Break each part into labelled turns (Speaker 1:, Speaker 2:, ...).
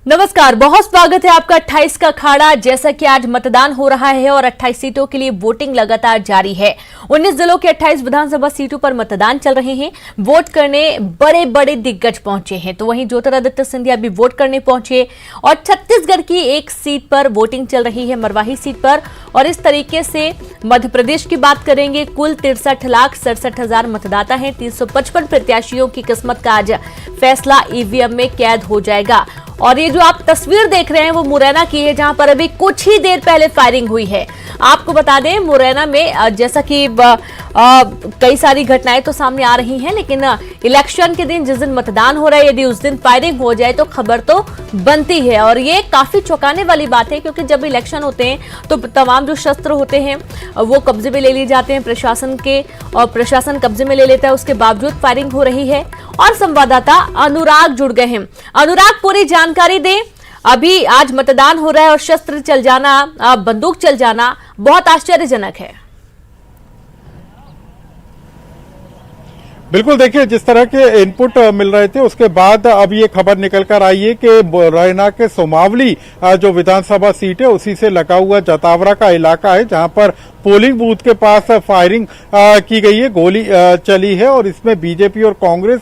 Speaker 1: नमस्कार, बहुत स्वागत है आपका 28 का अखाड़ा। जैसा कि आज मतदान हो रहा है और 28 सीटों के लिए वोटिंग लगातार जारी है। 19 जिलों के 28 विधानसभा सीटों पर मतदान चल रहे हैं। वोट करने बड़े बड़े दिग्गज पहुंचे हैं, तो वहीं ज्योतिरादित्य सिंधिया भी वोट करने पहुंचे और छत्तीसगढ़ की एक सीट पर वोटिंग चल रही है, मरवाही सीट पर। और इस तरीके से मध्य प्रदेश की बात करेंगे, कुल 63,67,000 मतदाता हैं। 355 प्रत्याशियों की किस्मत का आज फैसला ईवीएम में कैद हो जाएगा। और ये जो आप तस्वीर देख रहे हैं वो मुरैना की है, जहां पर अभी कुछ ही देर पहले फायरिंग हुई है। आपको बता दें, मुरैना में जैसा कि कई सारी घटनाएं तो सामने आ रही हैं, लेकिन इलेक्शन के दिन जिस दिन मतदान हो रहा है, यदि उस दिन फायरिंग हो जाए तो खबर तो बनती है। और ये काफी चौंकाने वाली बात है, क्योंकि जब इलेक्शन होते हैं तो तमाम जो शस्त्र होते हैं वो कब्जे में ले लिए जाते हैं प्रशासन के, और प्रशासन कब्जे में ले लेता है। उसके बावजूद फायरिंग हो रही है। और संवाददाता अनुराग जुड़ गए हैं। अनुराग, पूरी जानकारी दें। अभी आज मतदान हो रहा है और शस्त्र चल जाना, बंदूक चल जाना बहुत आश्चर्यजनक है।
Speaker 2: बिल्कुल, देखिए, जिस तरह के इनपुट मिल रहे थे उसके बाद अब ये खबर निकल कर आई है कि मुरैना के सोमावली जो विधानसभा सीट है उसी से लगा हुआ जतावरा का इलाका है, जहां पर पोलिंग बूथ के पास फायरिंग की गई है, गोली चली है और इसमें बीजेपी और कांग्रेस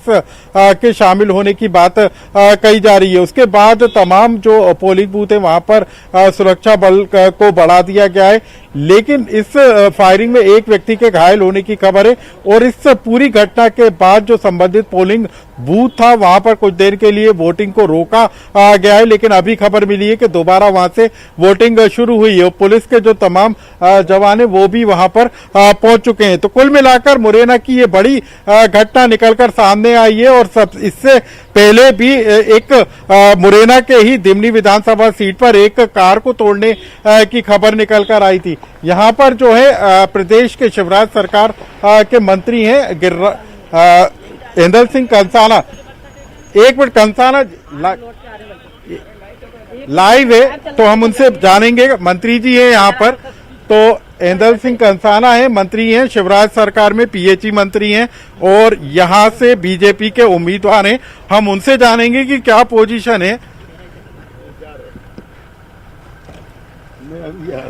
Speaker 2: के शामिल होने की बात कही जा रही है। उसके बाद तमाम जो पोलिंग बूथ है वहां पर सुरक्षा बल को बढ़ा दिया गया है, लेकिन इस फायरिंग में एक व्यक्ति के घायल होने की खबर है। और इस पूरी घटना के बाद जो संबंधित पोलिंग बूथ था वहां पर कुछ देर के लिए वोटिंग को रोका गया है, लेकिन अभी खबर मिली है कि दोबारा वहां से वोटिंग शुरू हुई है। पुलिस के जो तमाम जवान है वो भी वहां पर पहुंच चुके हैं। तो कुल मिलाकर मुरैना की ये बड़ी घटना निकलकर सामने आई है। और सब इससे पहले भी एक मुरैना के ही दिमनी विधानसभा सीट पर एक कार को तोड़ने की खबर निकलकर आई थी। यहां पर जो है प्रदेश के शिवराज सरकार के मंत्री हैं इंदल सिंह कंसाना। एक मिनट, कंसाना लाइव है तो हम उनसे जानेंगे। मंत्री जी हैं यहाँ पर, तो इंदल सिंह कंसाना है, मंत्री हैं शिवराज सरकार में, पीएचई मंत्री हैं और यहाँ से बीजेपी के उम्मीदवार हैं। हम उनसे जानेंगे कि क्या पोजीशन है।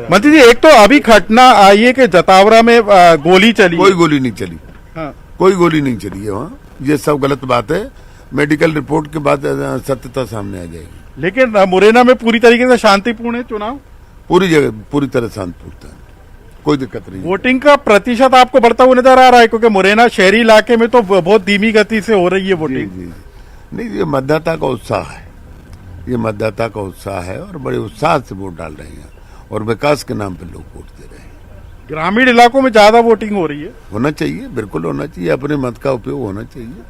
Speaker 2: मंत्री जी, एक तो अभी घटना आई है कि जतावरा में गोली चली।
Speaker 3: कोई गोली नहीं चली।
Speaker 2: हाँ।
Speaker 3: कोई गोली नहीं चली है वहाँ। ये सब गलत बात है। मेडिकल रिपोर्ट के बाद सत्यता सामने आ जाएगी।
Speaker 2: लेकिन मुरैना में पूरी तरीके से शांतिपूर्ण है चुनाव?
Speaker 3: पूरी जगह पूरी तरह शांतिपूर्ण है, कोई दिक्कत नहीं।
Speaker 2: वोटिंग का प्रतिशत आपको बढ़ता हुआ नजर आ रहा है? क्योंकि मुरैना शहरी इलाके में तो बहुत धीमी गति से हो रही है वोटिंग।
Speaker 3: जी, जी। नहीं, ये मतदाता का उत्साह है, ये मतदाता का उत्साह है और बड़े उत्साह से वोट डाल रहे हैं और विकास के नाम पर लोग वोट दे रहे हैं।
Speaker 2: ग्रामीण इलाकों में ज्यादा वोटिंग हो रही है?
Speaker 3: होना चाहिए, बिल्कुल होना चाहिए। अपने मत का उपयोग होना चाहिए।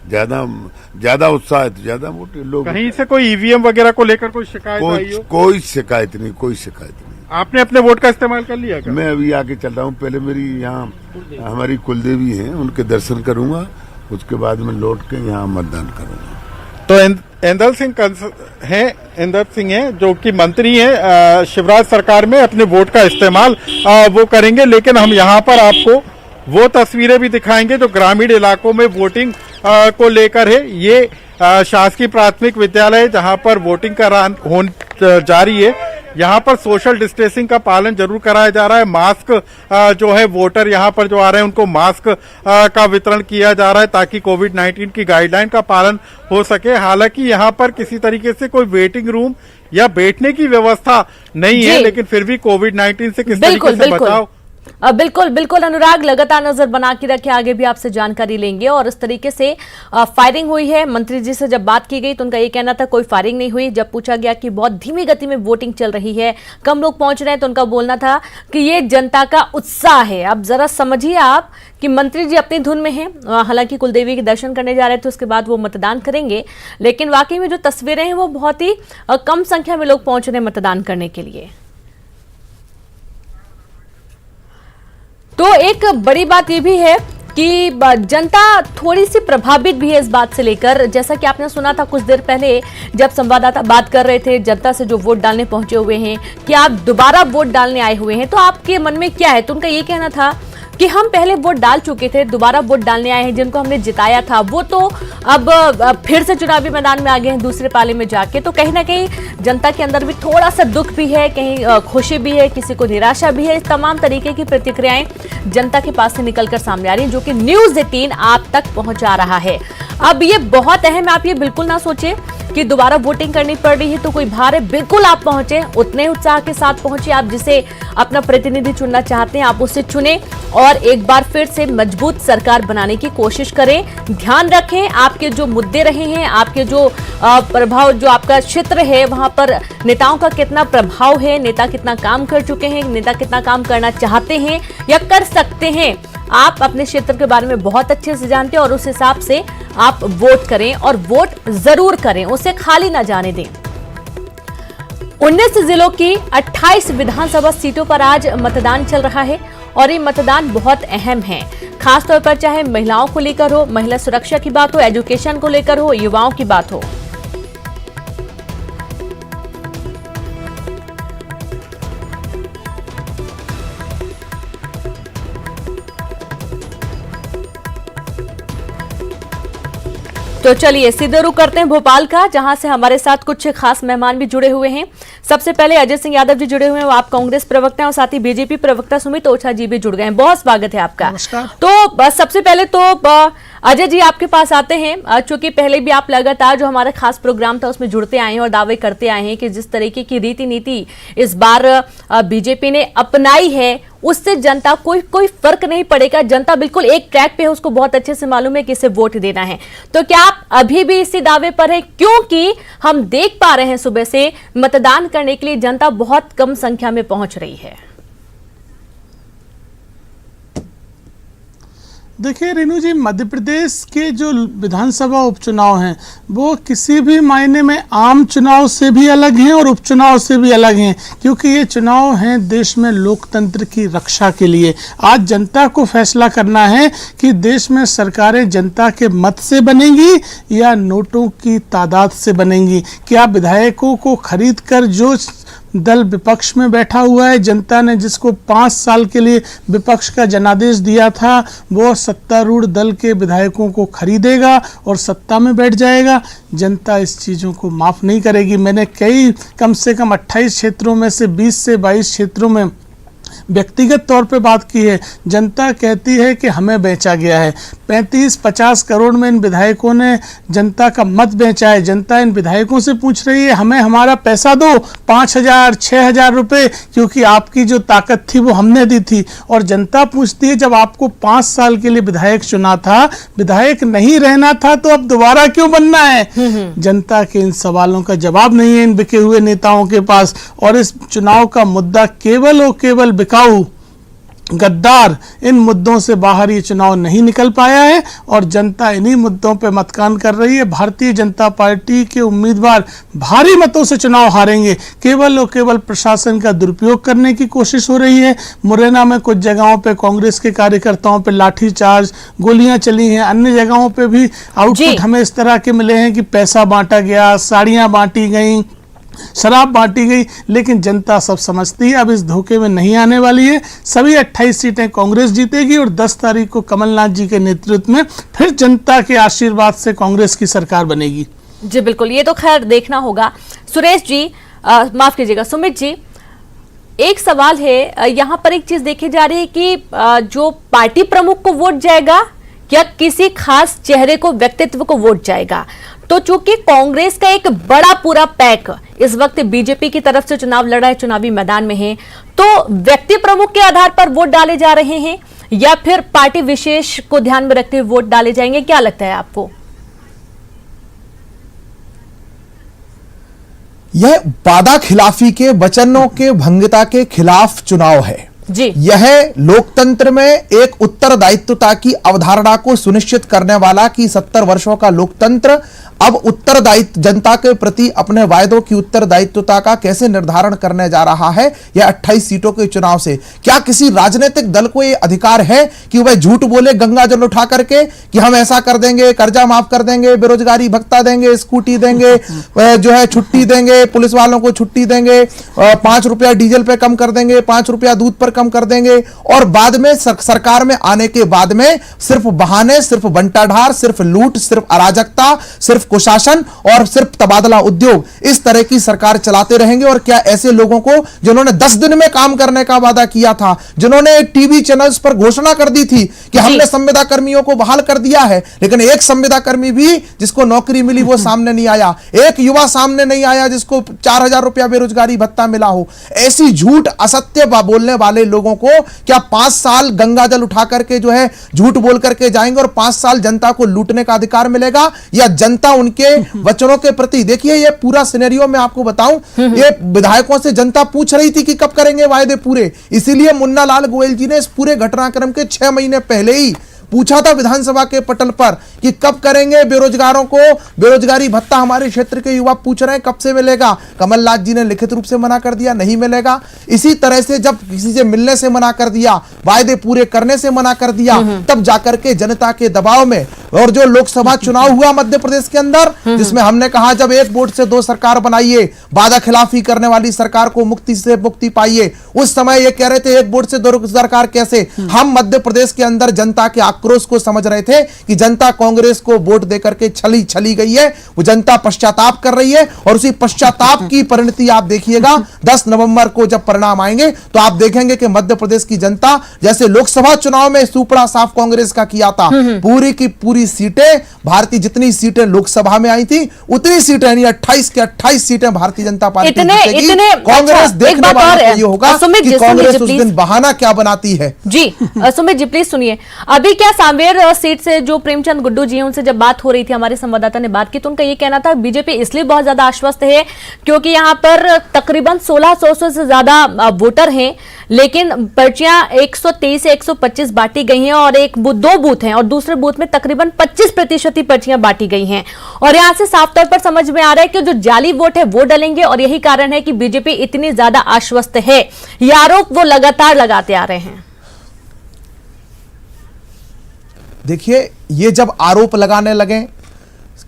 Speaker 3: ज्यादा उत्साह है तो ज्यादा वोट लोग।
Speaker 2: कहीं से कोई ईवीएम वगैरह को लेकर कोई शिकायत आई हो?
Speaker 3: कोई शिकायत नहीं, कोई शिकायत नहीं।
Speaker 2: आपने अपने वोट का इस्तेमाल कर लिया क्या?
Speaker 3: मैं अभी आके चल रहा हूँ। पहले मेरी यहाँ हमारी कुलदेवी हैं, उनके दर्शन करूंगा, उसके बाद में लौट के यहाँ मतदान करूंगा।
Speaker 2: तो इंदल सिंह हैं जो कि मंत्री हैं शिवराज सरकार में, अपने वोट का इस्तेमाल वो करेंगे। लेकिन हम यहाँ पर आपको वो तस्वीरें भी दिखाएंगे जो ग्रामीण इलाकों में वोटिंग को लेकर है। ये शासकीय प्राथमिक विद्यालय है जहाँ पर वोटिंग जारी है। यहाँ पर सोशल डिस्टेंसिंग का पालन जरूर कराया जा रहा है। मास्क जो है, वोटर यहाँ पर जो आ रहे हैं उनको मास्क का वितरण किया जा रहा है ताकि कोविड-19 की गाइडलाइन का पालन हो सके। हालांकि यहाँ पर किसी तरीके से कोई वेटिंग रूम या बैठने की व्यवस्था नहीं है, लेकिन फिर भी कोविड-19 से किस तरीके से बचाव।
Speaker 1: बिल्कुल अनुराग, लगातार नजर बना के रखे, आगे भी आपसे जानकारी लेंगे। और इस तरीके से फायरिंग हुई है। मंत्री जी से जब बात की गई तो उनका ये कहना था कोई फायरिंग नहीं हुई। जब पूछा गया कि बहुत धीमी गति में वोटिंग चल रही है, कम लोग पहुंच रहे हैं, तो उनका बोलना था कि ये जनता का उत्साह है। अब जरा समझिए आप कि मंत्री जी अपनी धुन में हैं। हालांकि कुलदेवी के दर्शन करने जा रहे थे, उसके बाद वो मतदान करेंगे, लेकिन वाकई में जो तस्वीरें हैं वो बहुत ही कम संख्या में लोग पहुंच रहे हैं मतदान करने के लिए। तो एक बड़ी बात यह भी है कि जनता थोड़ी सी प्रभावित भी है इस बात से लेकर। जैसा कि आपने सुना था कुछ देर पहले जब संवाददाता बात कर रहे थे जनता से जो वोट डालने पहुंचे हुए हैं कि आप दोबारा वोट डालने आए हुए हैं, तो आपके मन में क्या है? तो उनका ये कहना था कि हम पहले वोट डाल चुके थे, दोबारा वोट डालने आए हैं, जिनको हमने जिताया था वो तो अब फिर से चुनावी मैदान में आ गए हैं दूसरे पाले में जाके। तो कहीं ना कहीं जनता के अंदर भी थोड़ा सा दुख भी है, कहीं खुशी भी है, किसी को निराशा भी है। इस तमाम तरीके की प्रतिक्रियाएं जनता के पास से निकलकर सामने आ रही है, जो कि न्यूज़ 18 आप तक पहुंचा रहा है। अब ये बहुत अहम है, आप ये बिल्कुल ना सोचे कि दोबारा वोटिंग करनी पड़ रही है तो कोई भार है। बिल्कुल आप पहुंचे, उतने उत्साह के साथ पहुंचे। आप जिसे अपना प्रतिनिधि चुनना चाहते हैं आप उसे चुने और एक बार फिर से मजबूत सरकार बनाने की कोशिश करें। ध्यान रखें आपके जो मुद्दे रहे हैं, आपके जो प्रभाव, जो आपका क्षेत्र है वहां पर नेताओं का कितना प्रभाव है, नेता कितना काम कर चुके हैं, नेता कितना काम करना चाहते हैं या कर सकते हैं, आप अपने क्षेत्र के बारे में बहुत अच्छे से जानते हैं और उस हिसाब से आप वोट करें और वोट जरूर करें, उसे खाली ना जाने दें। 19 जिलों की 28 विधानसभा सीटों पर आज मतदान चल रहा है और ये मतदान बहुत अहम है, खासतौर पर चाहे महिलाओं को लेकर हो, महिला सुरक्षा की बात हो, एजुकेशन को लेकर हो, युवाओं की बात हो। तो चलिए सीधे रुख करते हैं भोपाल का, जहां से हमारे साथ कुछ खास मेहमान भी जुड़े हुए हैं। सबसे पहले अजय सिंह यादव जी जुड़े हुए हैं, वो आप कांग्रेस प्रवक्ता हैं और साथ ही बीजेपी प्रवक्ता सुमित ओझा जी भी जुड़ गए हैं। बहुत स्वागत है आपका। तो सबसे पहले तो अजय जी आपके पास आते हैं, चूंकि पहले भी आप लगातार जो हमारा खास प्रोग्राम था उसमें जुड़ते आए हैं और दावे करते आए हैं कि जिस तरीके की रीति नीति इस बार बीजेपी ने अपनाई है उससे जनता कोई फर्क नहीं पड़ेगा, जनता बिल्कुल एक ट्रैक पे है, उसको बहुत अच्छे से मालूम है कि इसे वोट देना है। तो क्या आप अभी भी इसी दावे पर है, क्योंकि हम देख पा रहे हैं सुबह से मतदान करने के लिए जनता बहुत कम संख्या में पहुंच रही है?
Speaker 4: देखिए रेणु जी, मध्य प्रदेश के जो विधानसभा उपचुनाव हैं वो किसी भी मायने में आम चुनाव से भी अलग हैं और उपचुनाव से भी अलग हैं, क्योंकि ये चुनाव हैं देश में लोकतंत्र की रक्षा के लिए। आज जनता को फैसला करना है कि देश में सरकारें जनता के मत से बनेंगी या नोटों की तादाद से बनेंगी। क्या विधायकों को खरीद कर जो दल विपक्ष में बैठा हुआ है, जनता ने जिसको 5 साल के लिए विपक्ष का जनादेश दिया था, वो सत्तारूढ़ दल के विधायकों को खरीदेगा और सत्ता में बैठ जाएगा? जनता इस चीज़ों को माफ़ नहीं करेगी। मैंने कम से कम 28 क्षेत्रों में से 20 से 22 क्षेत्रों में व्यक्तिगत तौर पे बात की है। जनता कहती है कि हमें बेचा गया है। 35-50 करोड़ में इन विधायकों ने जनता का मत बेचा है। जनता इन विधायकों से पूछ रही है हमें हमारा पैसा दो, 5,000-6,000 रुपये, क्योंकि आपकी जो ताकत थी वो हमने दी थी। और जनता पूछती है जब आपको 5 साल के लिए विधायक चुना था, विधायक नहीं रहना था तो अब दोबारा क्यों बनना है? जनता के इन सवालों का जवाब नहीं है इन बिके हुए नेताओं के पास। और इस चुनाव का मुद्दा केवल और केवल बिकाऊ गद्दार इन मुद्दों से बाहर ये चुनाव नहीं निकल पाया है और जनता इन्हीं मुद्दों पे मतदान कर रही है। भारतीय जनता पार्टी के उम्मीदवार भारी मतों से चुनाव हारेंगे। केवल और केवल प्रशासन का दुरुपयोग करने की कोशिश हो रही है। मुरैना में कुछ जगहों पे कांग्रेस के कार्यकर्ताओं पे लाठीचार्ज, गोलियां चली हैं। अन्य जगहों पे भी आउटपुट हमें इस तरह के मिले हैं कि पैसा बांटा गया, साड़ियां बांटी गई, शराब बांटी गई। लेकिन जनता सब समझती है, अब इस धोखे में नहीं आने वाली है। सभी 28 सीटें कांग्रेस जीतेगी और 10 तारीख को कमलनाथ जी के नेतृत्व में फिर जनता के आशीर्वाद से कांग्रेस की सरकार बनेगी।
Speaker 1: जी बिल्कुल, ये तो खैर देखना होगा। सुरेश जी, माफ कीजिएगा सुमित जी, एक सवाल है, यहाँ पर एक चीज देखी जा रही है कि जो पार्टी प्रमुख को वोट जाएगा या किसी खास चेहरे को, व्यक्तित्व को वोट जाएगा? तो चूंकि कांग्रेस का एक बड़ा पूरा पैक इस वक्त बीजेपी की तरफ से चुनाव लड़ रहा है, चुनावी मैदान में है, तो व्यक्ति प्रमुख के आधार पर वोट डाले जा रहे हैं या फिर पार्टी विशेष को ध्यान में रखते हुए वोट डाले जाएंगे? क्या लगता है आपको?
Speaker 5: यह वादा खिलाफी के, वचनों के भंगता के खिलाफ चुनाव है जी। यह लोकतंत्र में एक उत्तरदायित्वता की अवधारणा को सुनिश्चित करने वाला कि 70 वर्षों का लोकतंत्र अब उत्तरदायित्व, जनता के प्रति अपने वायदों की उत्तरदायित्वता का कैसे निर्धारण करने जा रहा है यह 28 सीटों के चुनाव से। क्या किसी राजनीतिक दल को यह अधिकार है कि वह झूठ बोले गंगा जल उठा करके कि हम ऐसा कर देंगे, कर्जा माफ कर देंगे, बेरोजगारी भत्ता देंगे, स्कूटी देंगे, जो है छुट्टी देंगे, पुलिस वालों को छुट्टी देंगे, 5 रुपया डीजल पे कम कर देंगे, 5 रुपया दूध पर कम कर देंगे, और बाद में सरकार में आने के बाद में सिर्फ बहाने, सिर्फ बंटाढार, सिर्फ लूट, सिर्फ अराजकता, सिर्फ कुशासन और सिर्फ तबादला उद्योग, इस तरह की सरकार चलाते रहेंगे। और क्या ऐसे लोगों को जिन्होंने 10 दिन में काम करने का वादा किया था, जिन्होंने टीवी चैनल्स पर घोषणा कर दी थी कि हमने संविदा कर्मियों को बहाल कर दिया है, लेकिन एक संविदा कर्मी भी जिसको नौकरी मिली वो सामने नहीं आया, एक युवा सामने नहीं आया जिसको 4000 रुपया बेरोजगारी भत्ता मिला हो। ऐसी झूठ असत्य बोलने वाले लोगों को क्या 5 साल गंगा जल उठा करके जो है झूठ बोल करके जाएंगे और 5 साल जनता को लूटने का अधिकार मिलेगा, या जनता उनके वचनों के प्रति? देखिए, ये पूरा सिनेरियो मैं आपको बताऊं, ये विधायकों से जनता पूछ रही थी कि कब करेंगे वायदे पूरे। इसीलिए मुन्ना लाल गोयल जी ने इस पूरे घटनाक्रम के 6 महीने पहले ही पूछा था विधानसभा के पटल पर कि कब करेंगे बेरोजगारों को बेरोजगारी भत्ता। हमारे क्षेत्र के युवा पूछ रहे हैं कब से मिलेगा। कमलनाथ जी ने लिखित रूप से मना कर दिया, नहीं मिलेगा। इसी तरह से जब किसी से मिलने से मना कर दिया, वायदे पूरे करने से मना कर दिया, तब जाकर के जनता के दबाव में, और जो लोकसभा चुनाव हुआ मध्य प्रदेश के अंदर, जिसमें हमने कहा जब एक वोट से 2 सरकार बनाइए, वादा खिलाफी करने वाली सरकार को मुक्ति से मुक्ति पाइए, उस समय ये कह रहे थे एक वोट से 2 सरकार कैसे। हम मध्य प्रदेश के अंदर जनता के आक्रोश को समझ रहे थे कि जनता कांग्रेस को वोट देकर के छली गई है, वो जनता पश्चाताप कर रही है, और उसी पश्चाताप की परिणति आप देखिएगा 10 नवंबर को जब परिणाम आएंगे तो आप देखेंगे कि मध्य प्रदेश की जनता जैसे लोकसभा चुनाव में सुपड़ा साफ कांग्रेस का किया था, पूरी की पूरी सीटें भारतीय, जितनी सीटें लोकसभा में आई थी उतनी सीटें, यानी 28 के 28 सीटें भारतीय जनता पार्टी जीतेगी। कांग्रेस देखने वाला ये होगा कि कांग्रेस उस दिन बहाना क्या बनाती है।
Speaker 1: जी सुमित जी प्लीज सुनिए, अभी क्या सांवेर सीट से जो प्रेमचंद गुड्डू जी हैं उनसे जब बात हो रही थी, हमारे संवाददाता ने बात की, तो उनका ये कहना था बीजेपी इसलिए बहुत ज्यादा आश्वस्त है क्योंकि यहां पर तकरीबन 1600 से ज्यादा वोटर हैं, लेकिन पर्चियां 123 से 125 बांटी गई हैं, और 2 बूथ हैं और दूसरे बूथ में तकरीबन 25% ही पर्चियां बांटी गई हैं। और यहां से साफ तौर पर समझ में आ रहा है कि जो जाली वोट है वो डलेंगे, और यही कारण है कि बीजेपी इतनी ज्यादा आश्वस्त है। ये आरोप वो लगातार लगाते आ रहे हैं।
Speaker 5: देखिए, ये जब आरोप लगाने लगे,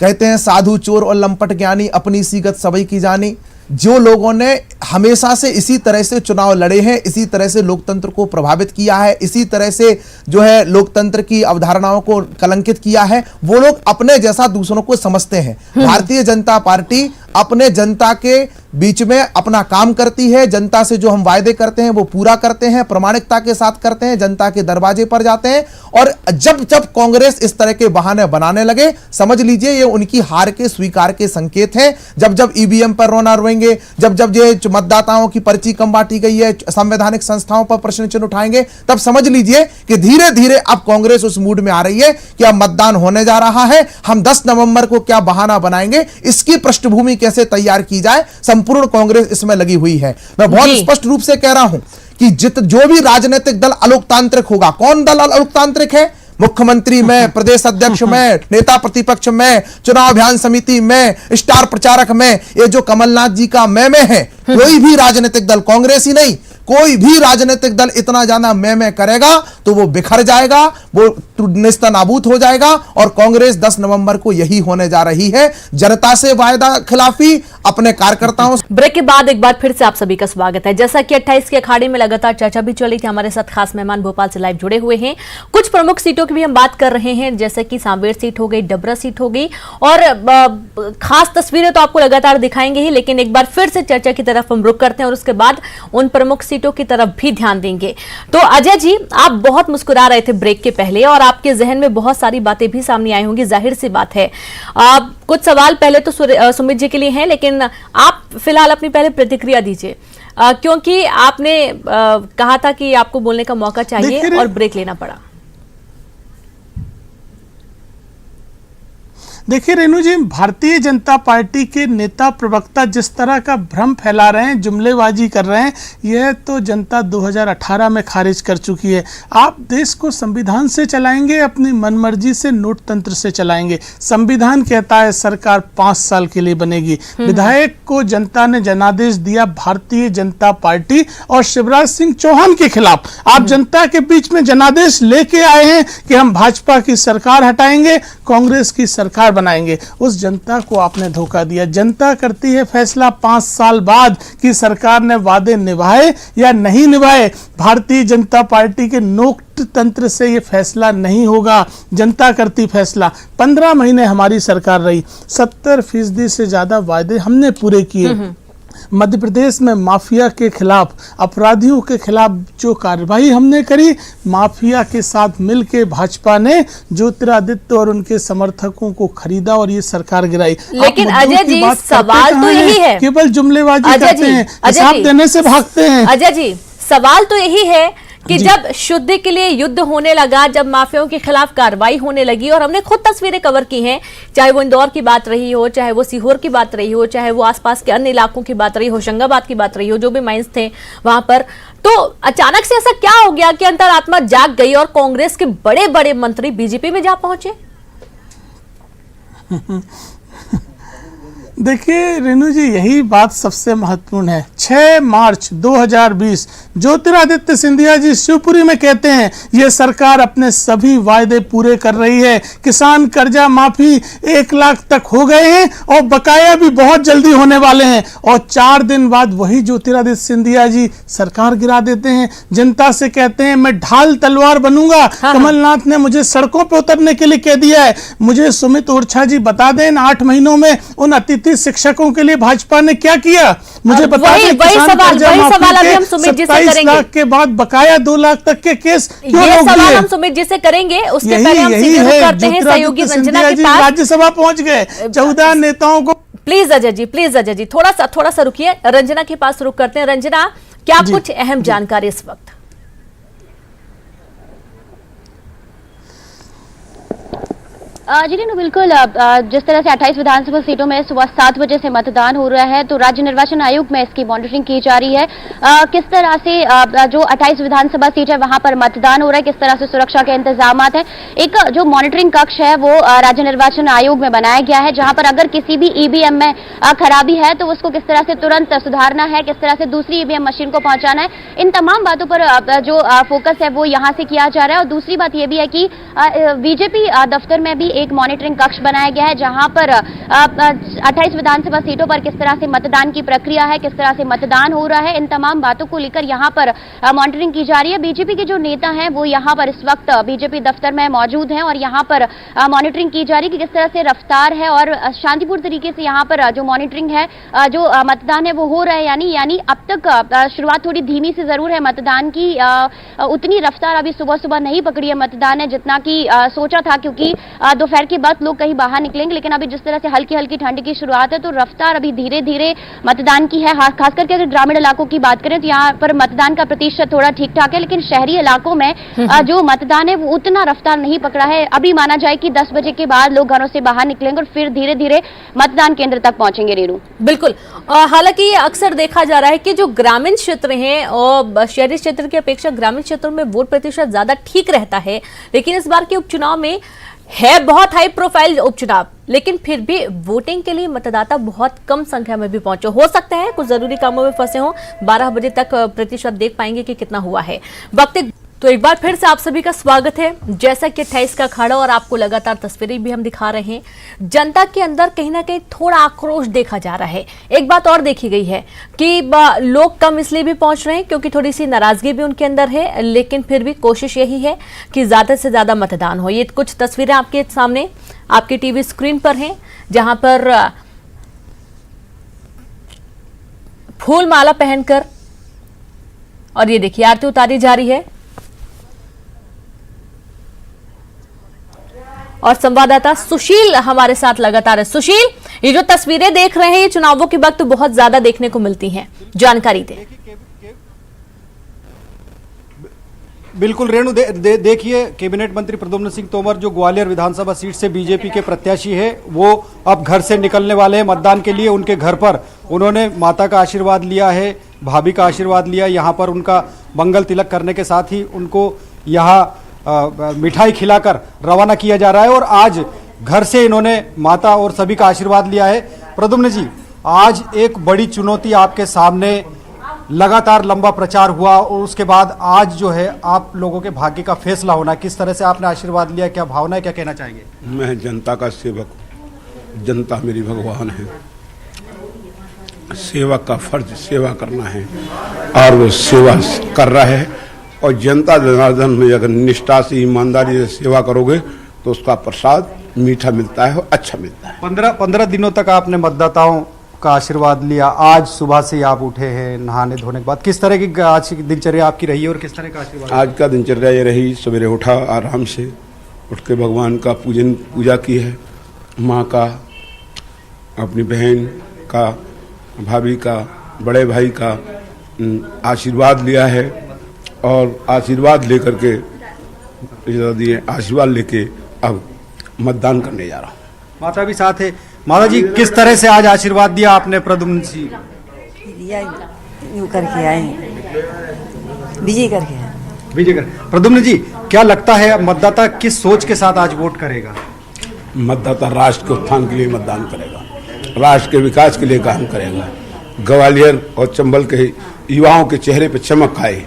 Speaker 5: कहते हैं साधु चोर और लंपट ज्ञानी, अपनी सीगत सभी की जानी। जो लोगों ने हमेशा से इसी तरह से चुनाव लड़े हैं, इसी तरह से लोकतंत्र को प्रभावित किया है, इसी तरह से जो है लोकतंत्र की अवधारणाओं को कलंकित किया है, वो लोग अपने जैसा दूसरों को समझते हैं। भारतीय जनता पार्टी अपने जनता के बीच में अपना काम करती है, जनता से जो हम वायदे करते हैं वो पूरा करते हैं, प्रामाणिकता के साथ करते हैं, जनता के दरवाजे पर जाते हैं। और जब जब कांग्रेस इस तरह के बहाने बनाने लगे, समझ लीजिए ये उनकी हार के स्वीकार के संकेत हैं। जब जब ईवीएम पर रोना रोएंगे, जब जब ये मतदाताओं की पर्ची कम बांटी गई है, संवैधानिक संस्थाओं पर प्रश्न चिन्ह उठाएंगे, तब समझ लीजिए कि धीरे धीरे अब कांग्रेस उस मूड में आ रही है कि अब मतदान होने जा रहा है, हम 10 नवंबर को क्या बहाना बनाएंगे, इसकी पृष्ठभूमि कैसे तैयार की जाए, संपूर्ण कांग्रेस इसमें लगी हुई है। मैं बहुत स्पष्ट रूप से कह रहा हूं कि जो भी राजनीतिक दल अलोकतांत्रिक होगा, कौन दल अलोकतांत्रिक है? मुख्यमंत्री में, प्रदेश अध्यक्ष में, नेता प्रतिपक्ष में, चुनाव अभियान समिति में, स्टार प्रचारक में, ये जो कमलनाथ जी का मैं है, कोई भी राजनीतिक दल, कांग्रेस ही नहीं, कोई भी राजनीतिक दल इतना ज्यादा मैं करेगा तो वो बिखर जाएगा, वो निस्तानाबूत हो जाएगा। और कांग्रेस 10 नवंबर को यही होने जा रही है, जनता से वायदा खिलाफी, अपने कार्यकर्ताओं।
Speaker 1: ब्रेक के बाद एक बार फिर से आप सभी का स्वागत है। जैसा कि 28 के अखाड़े में लगातार चर्चा भी चली थी, हमारे साथ खास मेहमान भोपाल से लाइव जुड़े हुए हैं। कुछ प्रमुख सीटों की भी हम बात कर रहे हैं, जैसे कि सांवेर सीट हो गई, डबरा सीट हो गई, और खास तस्वीरें तो आपको लगातार दिखाएंगे ही, लेकिन एक बार फिर से चर्चा की तरफ हम रुक करते हैं और उसके बाद उन प्रमुख सीटों की तरफ भी ध्यान देंगे। तो अजय जी, आप बहुत मुस्कुरा रहे थे ब्रेक के पहले, और आपके जहन में बहुत सारी बातें भी सामने आई होंगी, जाहिर सी बात है। कुछ सवाल पहले तो सुमित जी के लिए हैं, लेकिन आप फिलहाल अपनी पहले प्रतिक्रिया दीजिए, क्योंकि आपने कहा था कि आपको बोलने का मौका चाहिए और ब्रेक लेना पड़ा।
Speaker 4: देखिए रेणु जी, भारतीय जनता पार्टी के नेता प्रवक्ता जिस तरह का भ्रम फैला रहे हैं, जुमलेबाजी कर रहे हैं, यह तो जनता 2018 में खारिज कर चुकी है। आप देश को संविधान से चलाएंगे, अपनी मनमर्जी से नोट तंत्र से चलाएंगे। संविधान कहता है सरकार 5 साल के लिए बनेगी। विधायक को जनता ने जनादेश दिया भारतीय जनता पार्टी और शिवराज सिंह चौहान के खिलाफ। आप जनता के बीच में जनादेश लेके आए हैं कि हम भाजपा की सरकार हटाएंगे, कांग्रेस की सरकार बनाएंगे। उस जनता को आपने धोखा दिया। जनता करती है फैसला 5 साल बाद कि सरकार ने वादे निभाए या नहीं निभाए। भारतीय जनता पार्टी के नोक तंत्र से ये फैसला नहीं होगा, जनता करती फैसला। 15 महीने हमारी सरकार रही, 70% से ज्यादा वादे हमने पूरे किए। मध्य प्रदेश में माफिया के खिलाफ, अपराधियों के खिलाफ जो कार्रवाई हमने करी, माफिया के साथ मिलकर भाजपा ने ज्योतिरादित्य और उनके समर्थकों को खरीदा और ये सरकार गिराई।
Speaker 1: लेकिन अजय जी सवाल तो यही है,
Speaker 4: केवल जुमलेबाजी करते हैं, हिसाब देने से भागते हैं।
Speaker 1: अजय जी सवाल तो यही है कि जब शुद्ध के लिए युद्ध होने लगा, जब माफियाओं के खिलाफ कार्रवाई होने लगी, और हमने खुद तस्वीरें कवर की हैं, चाहे वो इंदौर की बात रही हो, चाहे वो सीहोर की बात रही हो, चाहे वो आसपास के अन्य इलाकों की बात रही हो, होशंगाबाद की बात रही हो, जो भी माइंस थे वहां पर, तो अचानक से ऐसा क्या हो गया कि अंतरात्मा जाग गई और कांग्रेस के बड़े बड़े मंत्री बीजेपी में जा पहुंचे?
Speaker 4: देखिए रेणु जी, यही बात सबसे महत्वपूर्ण है। 6 मार्च 2020 ज्योतिरादित्य सिंधिया जी शिवपुरी में कहते हैं ये सरकार अपने सभी वायदे पूरे कर रही है, किसान कर्जा माफी 1 लाख तक हो गए हैं और बकाया भी बहुत जल्दी होने वाले हैं। और 4 दिन बाद वही ज्योतिरादित्य सिंधिया जी सरकार गिरा देते हैं। जनता से कहते हैं मैं ढाल तलवार बनूंगा। कमलनाथ ने मुझे सड़कों पर उतरने के लिए कह दिया है। मुझे सुमित ओरछा जी बता दें, 8 महीनों में उन अतिथि शिक्षकों के लिए भाजपा ने क्या किया, मुझे बता दें।
Speaker 1: वही सवाल अभी हम सुमित जी से करेंगे।
Speaker 4: 27 लाख के बाद बकाया 2 लाख तक के केस क्यों
Speaker 1: ये
Speaker 4: रोक
Speaker 1: सवाल
Speaker 4: दिए?
Speaker 1: हम सुमित जी से करेंगे, उसके पहले हम सीधे करते हैं सहयोगी रंजना के पास।
Speaker 4: राज्यसभा पहुंच गए, 14 नेताओं को।
Speaker 1: प्लीज अजय जी थोड़ा सा रुकिए, रंजना के पास रुक करते हैं। रंजना, क्या कुछ अहम जानकारी इस वक्त?
Speaker 6: जी नहीं, बिल्कुल। जिस तरह से 28 विधानसभा सीटों में सुबह 7 बजे से मतदान हो रहा है, तो राज्य निर्वाचन आयोग में इसकी मॉनिटरिंग की जा रही है। किस तरह से जो 28 विधानसभा सीट है वहां पर मतदान हो रहा है, किस तरह से सुरक्षा के इंतजाम हैं। एक जो मॉनिटरिंग कक्ष है वो राज्य निर्वाचन आयोग में बनाया गया है, जहां पर अगर किसी भी ईवीएम में खराबी है तो उसको किस तरह से तुरंत सुधारना है, किस तरह से दूसरी ईवीएम मशीन को पहुंचाना है, इन तमाम बातों पर जो फोकस है वो यहां से किया जा रहा है। और दूसरी बात यह भी है कि बीजेपी दफ्तर में भी एक मॉनिटरिंग कक्ष बनाया गया है, जहां पर 28 विधानसभा सीटों पर किस तरह से मतदान की प्रक्रिया है, किस तरह से मतदान हो रहा है, इन तमाम बातों को लेकर यहां पर मॉनिटरिंग की जा रही है। बीजेपी के जो नेता हैं वो यहां पर इस वक्त बीजेपी दफ्तर में मौजूद हैं और यहां पर मॉनिटरिंग की जा रही है कि किस तरह से रफ्तार है और शांतिपूर्ण तरीके से यहां पर जो मॉनिटरिंग है, जो मतदान है वो हो रहा है। यानी अब तक शुरुआत थोड़ी धीमी से जरूर है मतदान की, उतनी रफ्तार अभी सुबह सुबह नहीं पकड़ी है मतदान है जितना कि सोचा था, क्योंकि दोपहर के बाद लोग कहीं बाहर निकलेंगे। लेकिन अभी जिस तरह से हल्की हल्की ठंड की शुरुआत है, तो रफ्तार अभी धीरे धीरे मतदान की है। खास करके अगर ग्रामीण इलाकों की बात करें तो यहाँ पर मतदान का प्रतिशत थोड़ा ठीक ठाक है, लेकिन शहरी इलाकों में जो मतदान है वो उतना रफ्तार नहीं पकड़ा है। अभी माना जाए कि 10 बजे के बाद लोग घरों से बाहर निकलेंगे और फिर धीरे धीरे मतदान केंद्र तक पहुंचेंगे। रेणु,
Speaker 1: बिल्कुल। हालांकि ये अक्सर देखा जा रहा है कि जो ग्रामीण क्षेत्र हैं और शहरी क्षेत्र की अपेक्षा ग्रामीण क्षेत्रों में वोट प्रतिशत ज्यादा ठीक रहता है, लेकिन इस बार के उपचुनाव में है बहुत हाई प्रोफाइल उपचुनाव, लेकिन फिर भी वोटिंग के लिए मतदाता बहुत कम संख्या में भी पहुंचे। हो सकता है कुछ जरूरी कामों में फंसे हों, 12 बजे तक प्रतिशत देख पाएंगे कि कितना हुआ है वक्त। तो एक बार फिर से आप सभी का स्वागत है। जैसा कि 28 का अखाड़ा और आपको लगातार तस्वीरें भी हम दिखा रहे हैं, जनता के अंदर कहीं ना कहीं थोड़ा आक्रोश देखा जा रहा है। एक बात और देखी गई है कि लोग कम इसलिए भी पहुंच रहे हैं क्योंकि थोड़ी सी नाराजगी भी उनके अंदर है, लेकिन फिर भी कोशिश यही है कि ज्यादा से ज्यादा मतदान हो। ये कुछ तस्वीरें आपके सामने आपके टीवी स्क्रीन पर हैं, जहां पर फूल माला पहनकर और ये देखिए आरती उतारी जा रही है। और संवाददाता सुशील हमारे साथ लगातार है। सुशील, ये जो तस्वीरें देख रहे हैं ये चुनावों के वक्त बहुत ज्यादा देखने को मिलती हैं, जानकारी दें।
Speaker 7: बिल्कुल रेणु, देखिए कैबिनेट मंत्री प्रद्युम्न सिंह तोमर जो ग्वालियर विधानसभा सीट से बीजेपी के प्रत्याशी है, वो अब घर से निकलने वाले हैं मतदान के लिए। उनके घर पर उन्होंने माता का आशीर्वाद लिया है, भाभी का आशीर्वाद लिया। यहाँ पर उनका मंगल तिलक करने के साथ ही उनको यहाँ मिठाई खिलाकर रवाना किया जा रहा है और आज घर से इन्होंने माता और सभी का आशीर्वाद लिया है। प्रद्युम्न जी, आज एक बड़ी चुनौती आपके सामने, लगातार लंबा प्रचार हुआ और उसके बाद आज जो है आप लोगों के भाग्य का फैसला होना, किस तरह से आपने आशीर्वाद लिया, क्या भावना है, क्या कहना चाहेंगे?
Speaker 3: मैं जनता का सेवक हूँ
Speaker 8: जनता मेरी भगवान है, सेवा का फर्ज सेवा करना है और वो सेवा कर रहा है। और जनता जनार्दन में अगर निष्ठा से ईमानदारी से सेवा करोगे तो उसका प्रसाद मीठा मिलता है और अच्छा मिलता है।
Speaker 7: 15 दिनों तक आपने मतदाताओं का आशीर्वाद लिया, आज सुबह से आप उठे हैं नहाने धोने के बाद, किस तरह की आज की दिनचर्या आपकी रही है और किस तरह का आशीर्वाद?
Speaker 8: आज का दिनचर्या ये रही, सवेरे उठा आराम से, उठ के भगवान का पूजा की है, माँ का, अपनी बहन का, भाभी का, बड़े भाई का आशीर्वाद लिया है और आशीर्वाद लेकर के आशीर्वाद लेके अब मतदान करने जा रहा हूँ।
Speaker 7: माता भी साथ है। माता जी, किस तरह से आज आशीर्वाद दिया आपने प्रद्युम्न जी?
Speaker 9: यूं करके आए, विजय करके आए।
Speaker 7: विजय कर। प्रद्युम्न जी, क्या लगता है मतदाता किस सोच के साथ आज वोट करेगा?
Speaker 8: मतदाता राष्ट्र के उत्थान के लिए मतदान करेगा, राष्ट्र के विकास के लिए काम करेगा, ग्वालियर और चंबल के युवाओं के चेहरे पर चमक आए,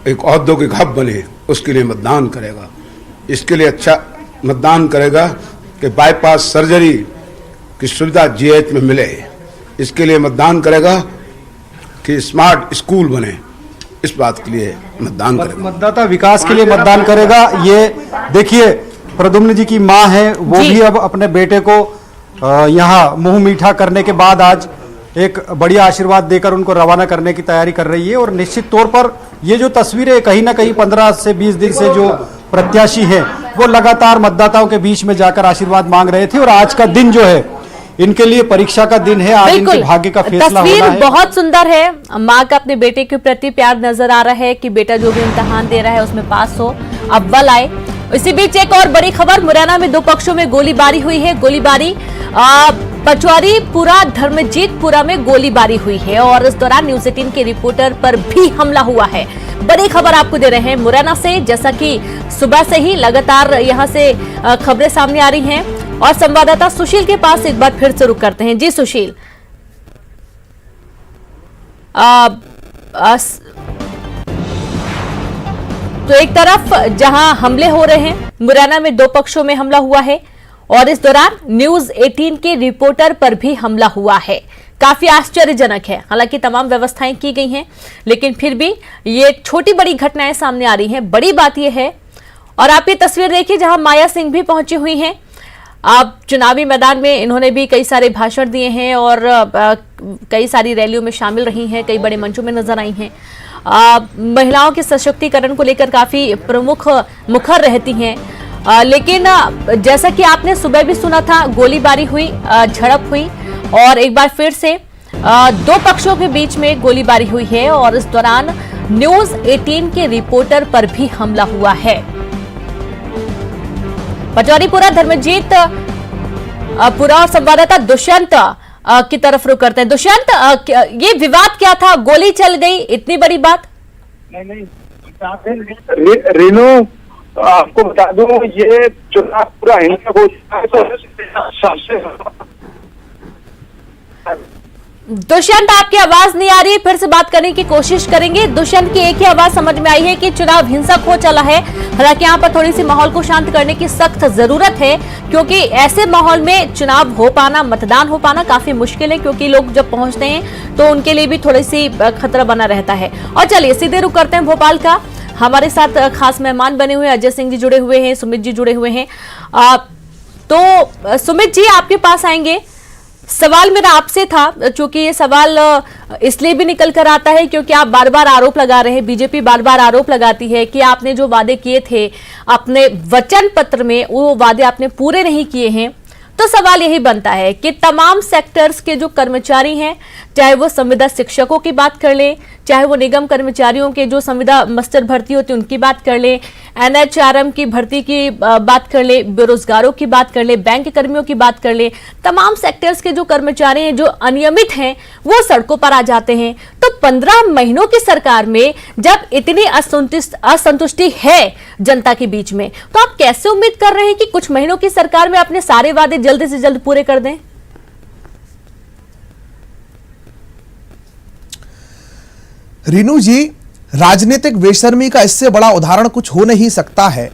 Speaker 8: एक औद्योगिक हब बने, उसके लिए मतदान करेगा। इसके लिए अच्छा मतदान करेगा कि बाईपास सर्जरी की सुविधा जीएच में मिले, इसके लिए मतदान करेगा कि स्मार्ट स्कूल बने, इस बात के लिए मतदान करेगा।
Speaker 7: मतदाता विकास के लिए मतदान करेगा। ये देखिए, प्रद्युम्न जी की मां है, वो भी अब अपने बेटे को यहाँ मुंह मीठा करने के बाद आज एक बढ़िया आशीर्वाद देकर उनको रवाना करने की तैयारी कर रही है। और निश्चित तौर पर ये जो तस्वीरें कहीं ना कहीं 15 से 20 दिन से जो प्रत्याशी हैं वो लगातार मतदाताओं के बीच में जाकर आशीर्वाद मांग रहे थे, और आज का दिन जो है इनके लिए परीक्षा का दिन है। आज इनके भाग्य का फैसला होना है।
Speaker 1: तस्वीर बहुत सुंदर है, माँ का अपने बेटे के प्रति प्यार नजर आ रहा है कि बेटा जो भी इम्तिहान दे रहा है उसमें पास हो, अव्वल आए। इसी बीच एक और बड़ी खबर, मुरैना में 2 पक्षों में गोलीबारी हुई है। गोलीबारी पचौरीपुरा धर्मजीतपुरा में गोलीबारी हुई है और इस दौरान न्यूज 18 के रिपोर्टर पर भी हमला हुआ है। बड़ी खबर आपको दे रहे हैं मुरैना से, जैसा कि सुबह से ही लगातार यहां से खबरें सामने आ रही हैं और संवाददाता सुशील के पास एक बार फिर से रुक करते हैं। जी सुशील, तो एक तरफ जहां हमले हो रहे हैं, मुरैना में 2 पक्षों में हमला हुआ है और इस दौरान न्यूज 18 के रिपोर्टर पर भी हमला हुआ है। काफी आश्चर्यजनक है। हालांकि तमाम व्यवस्थाएं की गई हैं, लेकिन फिर भी ये छोटी बड़ी घटनाएं सामने आ रही हैं। बड़ी बात यह है, और आप ये तस्वीर देखिए जहां माया सिंह भी पहुंची हुई हैं। अब चुनावी मैदान में इन्होंने भी कई सारे भाषण दिए हैं और कई सारी रैलियों में शामिल रही हैं, कई बड़े मंचों में नजर आई हैं। महिलाओं के सशक्तिकरण को लेकर काफी प्रमुख मुखर रहती हैं। लेकिन जैसा कि आपने सुबह भी सुना था, गोलीबारी हुई, झड़प हुई और एक बार फिर से 2 पक्षों के बीच में गोलीबारी हुई है और इस दौरान न्यूज 18 के रिपोर्टर पर भी हमला हुआ है। पचौरीपुरा धर्मजीत पुरा संवाददाता दुष्यंत की तरफ रुक करते हैं। दुष्यंत, ये विवाद क्या था? गोली चल गई, इतनी बड़ी बात?
Speaker 10: नहीं, रेनू आपको बता दूं, ये चुनाव पूरा हिंसक हो चुका है। तो
Speaker 1: दुष्यंत, आपकी आवाज नहीं आ रही, फिर से बात करने की कोशिश करेंगे। दुष्यंत की एक ही आवाज समझ में आई है कि चुनाव हिंसक हो चला है। हालांकि यहाँ पर थोड़ी सी माहौल को शांत करने की सख्त जरूरत है, क्योंकि ऐसे माहौल में चुनाव हो पाना, मतदान हो पाना काफी मुश्किल है, क्योंकि लोग जब पहुंचते हैं तो उनके लिए भी थोड़ी सी खतरा बना रहता है। और चलिए सीधे रुक करते हैं भोपाल का। हमारे साथ खास मेहमान बने हुए अजय सिंह जी जुड़े हुए हैं, सुमित जी जुड़े हुए हैं। तो सुमित जी, आपके पास आएंगे। सवाल मेरा आपसे था, चूंकि ये सवाल इसलिए भी निकल कर आता है क्योंकि आप बार बार आरोप लगा रहे हैं, बीजेपी बार बार आरोप लगाती है कि आपने जो वादे किए थे अपने वचन पत्र में, वो वादे आपने पूरे नहीं किए हैं। तो सवाल यही बनता है कि तमाम सेक्टर्स के जो कर्मचारी हैं, चाहे वो संविदा शिक्षकों की बात कर ले, चाहे वो निगम कर्मचारियों के जो संविदा मस्टर भर्ती होती है उनकी बात कर ले, एनएचआरएम की भर्ती की बात कर ले, बेरोजगारों की बात कर ले, बैंक कर्मियों की बात कर ले, तमाम सेक्टर्स के जो कर्मचारी हैं जो अनियमित हैं वो सड़कों पर आ जाते हैं। तो 15 महीनों की सरकार में जब इतनी असंतुष्टि है जनता के बीच में, तो आप कैसे उम्मीद कर रहे हैं कि कुछ महीनों की सरकार में अपने सारे वादे जल्द से जल्द पूरे कर दें?
Speaker 5: रीनू जी, राजनीतिक बेशर्मी का इससे बड़ा उदाहरण कुछ हो नहीं सकता है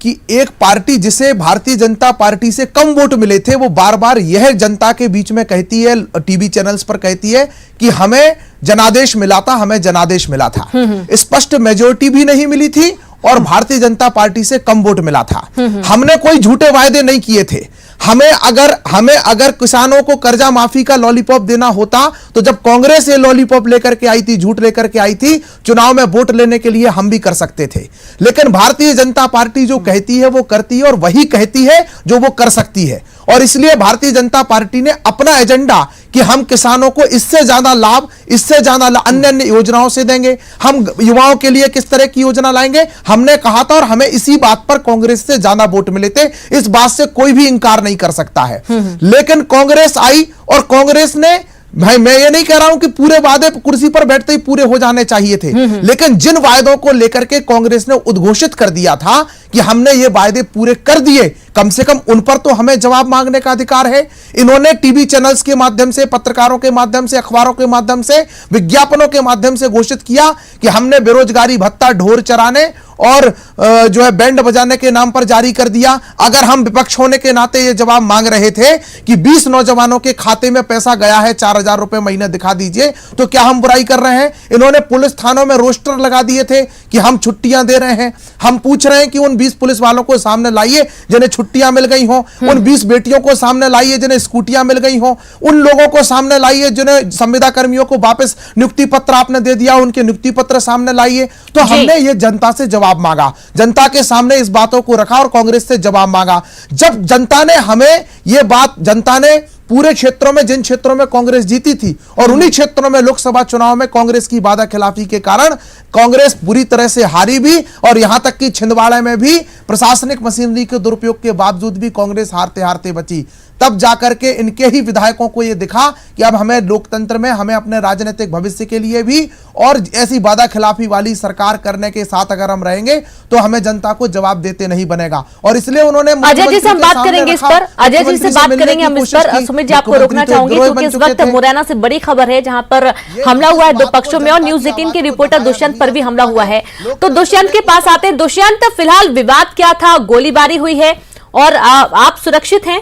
Speaker 5: कि एक पार्टी जिसे भारतीय जनता पार्टी से कम वोट मिले थे, वो बार बार यह जनता के बीच में कहती है, टीवी चैनल्स पर कहती है कि हमें जनादेश मिला था, हमें जनादेश मिला था। स्पष्ट मेजोरिटी भी नहीं मिली थी और भारतीय जनता पार्टी से कम वोट मिला था। हमने कोई झूठे वायदे नहीं किए थे। हमें अगर किसानों को कर्जा माफी का लॉलीपॉप देना होता तो जब कांग्रेस ये लॉलीपॉप लेकर के आई थी, झूठ लेकर के आई थी, चुनाव में वोट लेने के लिए हम भी कर सकते थे। लेकिन भारतीय जनता पार्टी जो कहती है वो करती है और वही कहती है जो वो कर सकती है। और इसलिए भारतीय जनता पार्टी ने अपना एजेंडा कि हम किसानों को इससे ज्यादा लाभ, इससे ज्यादा अन्य अन्य योजनाओं से देंगे, हम युवाओं के लिए किस तरह की योजना लाएंगे, हमने कहा था और हमें इसी बात पर कांग्रेस से ज्यादा वोट मिले थे। इस बात से कोई भी इंकार नहीं कर सकता है। लेकिन कांग्रेस आई और कांग्रेस ने, भाई मैं ये नहीं कह रहा हूं कि पूरे वादे कुर्सी पर बैठते ही पूरे हो जाने चाहिए थे, लेकिन जिन वायदों को लेकर के कांग्रेस ने उद्घोषित कर दिया था कि हमने ये वायदे पूरे कर दिए, कम से कम उन पर तो हमें जवाब मांगने का अधिकार है। इन्होंने टीवी चैनल्स के माध्यम से, पत्रकारों के माध्यम से, अखबारों के माध्यम से, विज्ञापनों के माध्यम से घोषित किया कि हमने बेरोजगारी भत्ता ढोर चराने और जो है बैंड बजाने के नाम पर जारी कर दिया। अगर हम विपक्ष होने के नाते ये जवाब मांग रहे थे कि 20 नौजवानों के खाते में पैसा गया है, 4000 रुपए महीने दिखा दीजिए, तो क्या हम बुराई कर रहे हैं? इन्होंने पुलिस थानों में रोस्टर लगा दिए थे कि हम छुट्टियां दे रहे हैं। हम पूछ रहे हैं कि उन 20 पुलिस वालों को सामने लाइए जिन्हें छुट्टियां मिल गई हो, उन 20 बेटियों को सामने लाइए जिन्हें स्कूटियां मिल गई हो, उन लोगों को सामने लाइए जिन्हें संविदा कर्मियों को वापस नियुक्ति पत्र आपने दे दिया, उनके नियुक्ति पत्र सामने लाइए। तो हमने ये जनता से जवाब मांगा, जनता के सामने इस बातों को रखा और कांग्रेस से जवाब मांगा। जब जनता ने हमें ये बात, जनता ने पूरे क्षेत्रों में, जिन क्षेत्रों में कांग्रेस जीती थी और उन्हीं क्षेत्रों में लोकसभा चुनाव में कांग्रेस की वादा खिलाफी के कारण कांग्रेस बुरी तरह से हारी भी, और यहां तक कि छिंदवाड़ा में भी प्रशासनिक मशीनरी के दुरुपयोग के बावजूद भी कांग्रेस हारते हारते बची। तब जाकर के इनके ही विधायकों को यह दिखा कि अब हमें लोकतंत्र में, हमें अपने राजनीतिक भविष्य के लिए भी और ऐसी वादा खिलाफी वाली सरकार करने के साथ अगर हम रहेंगे तो हमें जनता को जवाब देते नहीं बनेगा। और इसलिए उन्होंने
Speaker 1: अजय जी से हम बात करेंगे इस पर, अजय जी से बात करेंगे हम इस पर। सुमित जी, आपको रोकना चाहूंगी क्योंकि इस वक्त मुरैना से बड़ी खबर है जहां पर हमला हुआ है दो पक्षों में, और न्यूज 18 के रिपोर्टर दुष्यंत पर भी हमला हुआ है। तो दुष्यंत के पास आते हैं। दुष्यंत, फिलहाल विवाद क्या था? गोलीबारी हुई है और आप सुरक्षित हैं?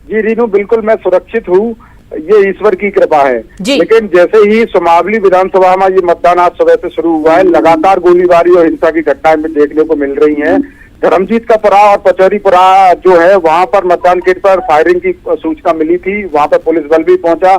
Speaker 10: जी रीनू, बिल्कुल मैं सुरक्षित हूँ, ये ईश्वर की कृपा है। लेकिन जैसे ही सुमावली विधानसभा में ये मतदान आज सुबह से शुरू हुआ है, लगातार गोलीबारी और हिंसा की घटनाएं देखने को मिल रही हैं। धर्मजीत का पुरा और पचौरीपुरा जो है, वहां पर मतदान केंद्र पर फायरिंग की सूचना मिली थी। वहां पर पुलिस बल भी पहुंचा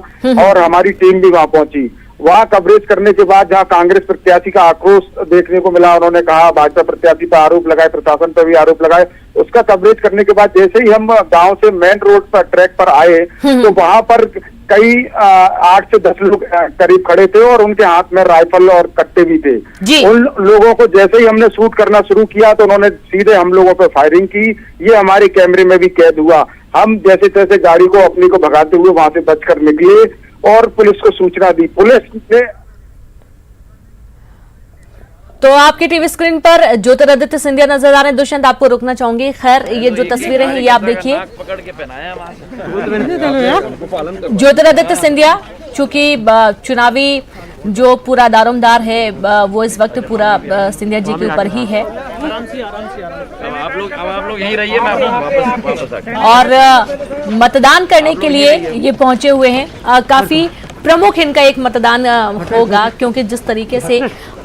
Speaker 10: और हमारी टीम भी वहां पहुंची। वहां कवरेज करने के बाद जहां कांग्रेस प्रत्याशी का आक्रोश देखने को मिला, उन्होंने कहा, भाजपा प्रत्याशी पर आरोप लगाए, प्रशासन पर भी आरोप लगाए। उसका कवरेज करने के बाद जैसे ही हम गांव से मेन रोड पर, ट्रैक पर आए, तो वहां पर कई 8 से 10 लोग करीब खड़े थे और उनके हाथ में राइफल और कट्टे भी थे। उन लोगों को जैसे ही हमने शूट करना शुरू किया तो उन्होंने सीधे हम लोगों पर फायरिंग की। ये हमारे कैमरे में भी कैद हुआ। हम जैसे तैसे गाड़ी को अपनी को भगाते हुए वहां से बचकर निकले और पुलिस को सूचना दी। पुलिस ने
Speaker 1: तो आपकी टीवी स्क्रीन पर ज्योतिरादित्य सिंधिया नजर आ रहे हैं। दुष्यंत, आपको रोकना चाहूंगी। खैर, ये जो तस्वीरें हैं ये आप देखिए, ज्योतिरादित्य सिंधिया, चूंकि चुनावी जो पूरा दारोमदार है वो इस वक्त पूरा सिंधिया जी के ऊपर ही है।
Speaker 11: आप लोग यहीं रहिए, मैं वापस
Speaker 1: और मतदान करने के लिए ये पहुंचे हुए हैं। काफी प्रमुख इनका एक मतदान होगा क्योंकि जिस तरीके से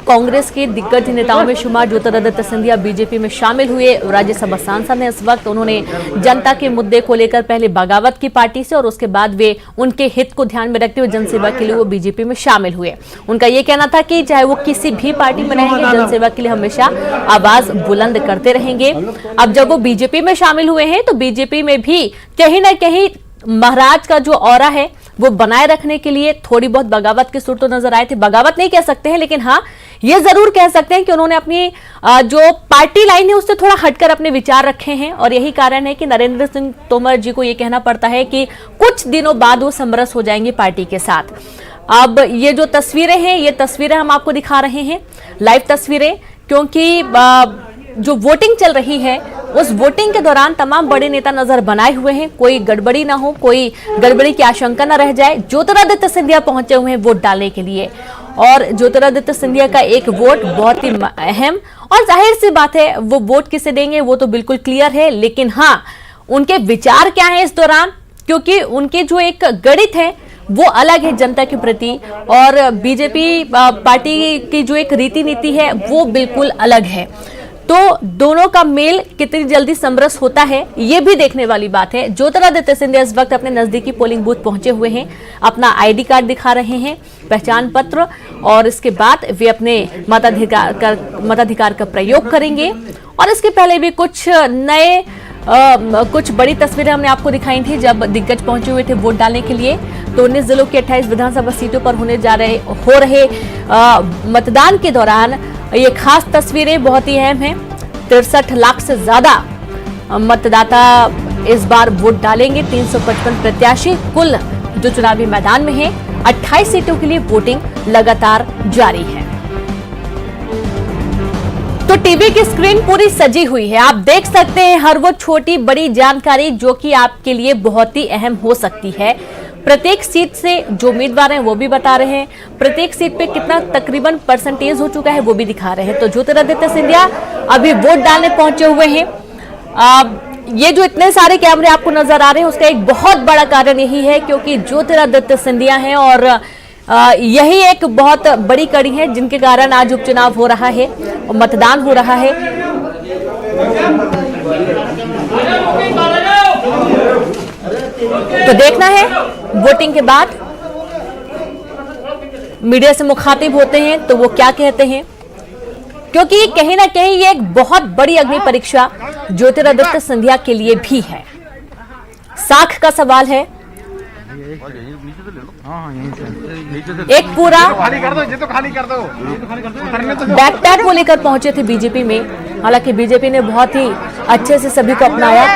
Speaker 1: कांग्रेस के दिग्गज नेताओं में शुमार ज्योतिरादित्य सिंधिया बीजेपी में शामिल हुए। राज्यसभा सांसद हैं इस वक्त। उन्होंने जनता के मुद्दे को लेकर पहले बगावत की पार्टी से और उसके बाद वे उनके हित को ध्यान में रखते हुए जनसेवा के लिए वो बीजेपी में शामिल हुए। उनका ये कहना था कि चाहे वो किसी भी पार्टी में रहेंगे, जनसेवा के लिए हमेशा आवाज बुलंद करते रहेंगे। अब जब वो बीजेपी में शामिल हुए हैं तो बीजेपी में भी कहीं ना कहीं महाराज का जो ऑरा है वो बनाए रखने के लिए थोड़ी बहुत बगावत के सुर तो नजर आए थे। बगावत नहीं कह सकते हैं, लेकिन हाँ ये जरूर कह सकते हैं कि उन्होंने अपनी जो पार्टी लाइन है उससे थोड़ा हटकर अपने विचार रखे हैं। और यही कारण है कि नरेंद्र सिंह तोमर जी को यह कहना पड़ता है कि कुछ दिनों बाद वो समरस हो जाएंगे पार्टी के साथ। अब ये जो तस्वीरें हैं, ये तस्वीरें हम आपको दिखा रहे हैं, लाइव तस्वीरें, क्योंकि जो वोटिंग चल रही है उस वोटिंग के दौरान तमाम बड़े नेता नजर बनाए हुए हैं। कोई गड़बड़ी ना हो, कोई गड़बड़ी की आशंका ना रह जाए। ज्योतिरादित्य सिंधिया पहुंचे हुए हैं वोट डालने के लिए और ज्योतिरादित्य सिंधिया का एक वोट बहुत ही अहम, और जाहिर सी बात है वो वोट किसे देंगे वो तो बिल्कुल क्लियर है, लेकिन हाँ उनके विचार क्या है इस दौरान, क्योंकि उनके जो एक गणित है वो अलग है जनता के प्रति, और बीजेपी पार्टी की जो एक रीति नीति है वो बिल्कुल अलग है। तो दोनों का मेल कितनी जल्दी समरस होता है ये भी देखने वाली बात है। ज्योतिरादित्य सिंधिया इस वक्त अपने नजदीकी पोलिंग बूथ पहुंचे हुए हैं, अपना आईडी कार्ड दिखा रहे हैं, पहचान पत्र, और इसके बाद वे अपने मताधिकार का प्रयोग करेंगे। और इसके पहले भी कुछ नए कुछ बड़ी तस्वीरें हमने आपको दिखाई थी जब दिग्गज पहुंचे हुए थे वोट डालने के लिए। तो 19 जिलों की 28 विधानसभा सीटों पर हो रहे मतदान के दौरान ये खास तस्वीरें बहुत ही अहम हैं। 63 लाख से ज्यादा मतदाता इस बार वोट डालेंगे। 355 प्रत्याशी कुल जो चुनावी मैदान में है। 28 सीटों के लिए वोटिंग लगातार जारी है। तो टीवी की स्क्रीन पूरी सजी हुई है, आप देख सकते हैं हर वो छोटी बड़ी जानकारी जो कि आपके लिए बहुत ही अहम हो सकती है। प्रत्येक सीट से जो उम्मीदवार हैं वो भी बता रहे हैं, प्रत्येक सीट पे कितना तकरीबन परसेंटेज हो चुका है वो भी दिखा रहे हैं। तो ज्योतिरादित्य सिंधिया अभी वोट डालने पहुंचे हुए हैं। ये जो इतने सारे कैमरे आपको नजर आ रहे हैं उसका एक बहुत बड़ा कारण यही है क्योंकि ज्योतिरादित्य सिंधिया हैं और यही एक बहुत बड़ी कड़ी है जिनके कारण आज उपचुनाव हो रहा है और मतदान हो रहा है। तो देखना है वोटिंग के बाद मीडिया से मुखातिब होते हैं तो वो क्या कहते हैं, क्योंकि कहीं ना कहीं ये एक बहुत बड़ी अग्नि परीक्षा ज्योतिरादित्य सिंधिया के लिए भी है। साख का सवाल है, एक पूरा बैकपैक वो लेकर पहुंचे थे बीजेपी में। हालांकि बीजेपी ने बहुत ही अच्छे से सभी को अपनाया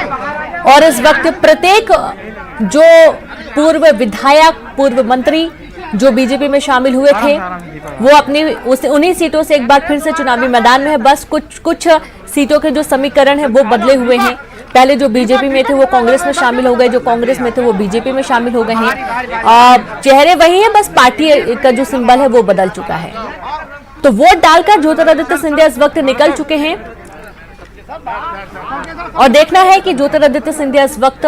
Speaker 1: और इस वक्त प्रत्येक जो पूर्व विधायक पूर्व मंत्री जो बीजेपी में शामिल हुए थे वो अपनी उन्हीं सीटों से एक बार फिर से चुनावी मैदान में है। बस कुछ सीटों के जो समीकरण है वो बदले हुए हैं। पहले जो बीजेपी में थे वो कांग्रेस में शामिल हो गए, जो कांग्रेस में थे वो बीजेपी में शामिल हो गए हैं। चेहरे वही हैं, बस पार्टी का जो सिंबल है वो बदल चुका है। तो वोट डालकर ज्योतिरादित्य सिंधिया इस वक्त निकल चुके हैं और देखना है कि ज्योतिरादित्य सिंधिया इस वक्त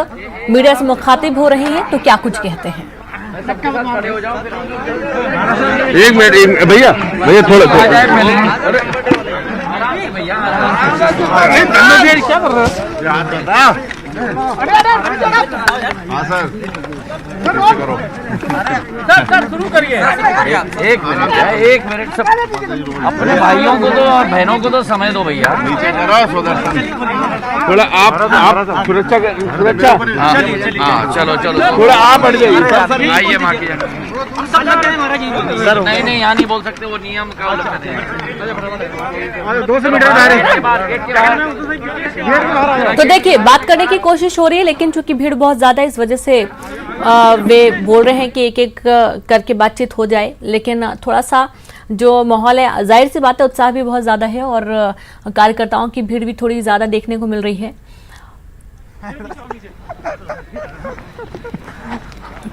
Speaker 1: मीडिया से मुखातिब हो रहे हैं तो क्या कुछ कहते हैं।
Speaker 12: एक मिनट भैया थोड़ा क्या कर रहे हो? सर शुरू करिए। एक मिनट सब अपने भाइयों को तो और बहनों को तो समय दो भैया। थोड़ा आप सुरक्षा हाँ चलो थोड़ा आप हट जाइए। आइए माँ की नहीं यहाँ नहीं बोल सकते, वो नियम का उल्लंघन है। 200 मीटर
Speaker 1: तो देखिए बात करने की कोशिश हो रही है लेकिन चूंकि भीड़ बहुत ज्यादा है इस वजह से वे बोल रहे हैं कि एक एक करके बातचीत हो जाए, लेकिन थोड़ा सा जो माहौल है जाहिर सी बात है उत्साह भी बहुत ज्यादा है और कार्यकर्ताओं की भीड़ भी थोड़ी ज्यादा देखने को मिल रही है।